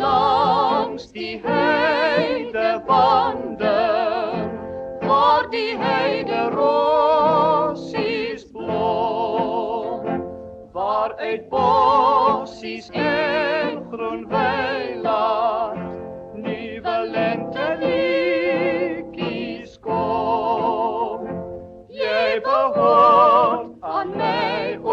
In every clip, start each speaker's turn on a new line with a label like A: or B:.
A: langs die heide wander, waar die heide rosies blom, waaruit bossies en groen weiland nuwe lenteliedjies kom. Jy behoort aan my, o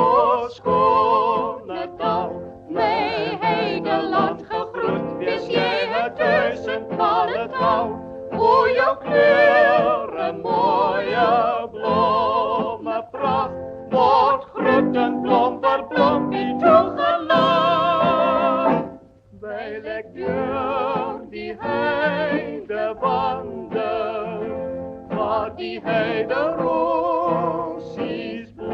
A: skone taal, my heideland gegroet, wees jy 1000-male trouw. O jou kleure, mooie blomme pracht, word groet en blom vir blompie toegelaat. Wyl ek deur die heide wander, waar die heide rosies blom.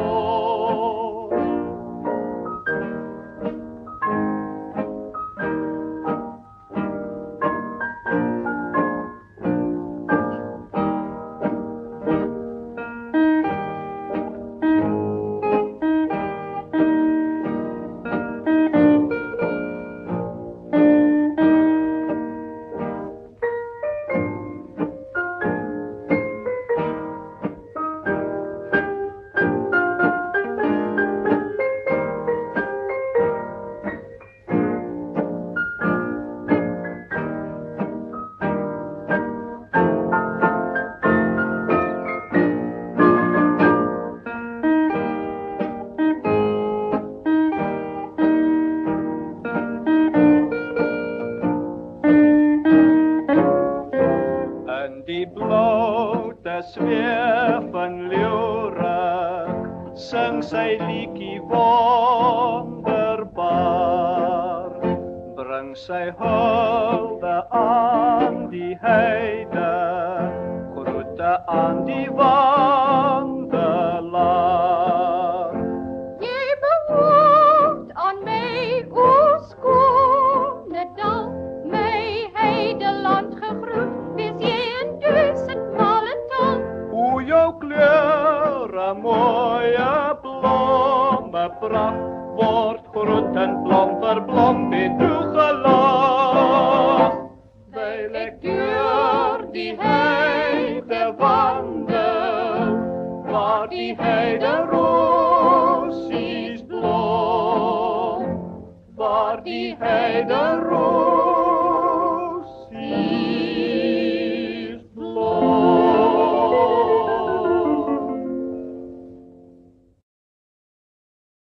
A: Die blote sfeer van Leeuwrak sing sy liedjie wonderbaar, bring sy hulde aan die heide, groete aan die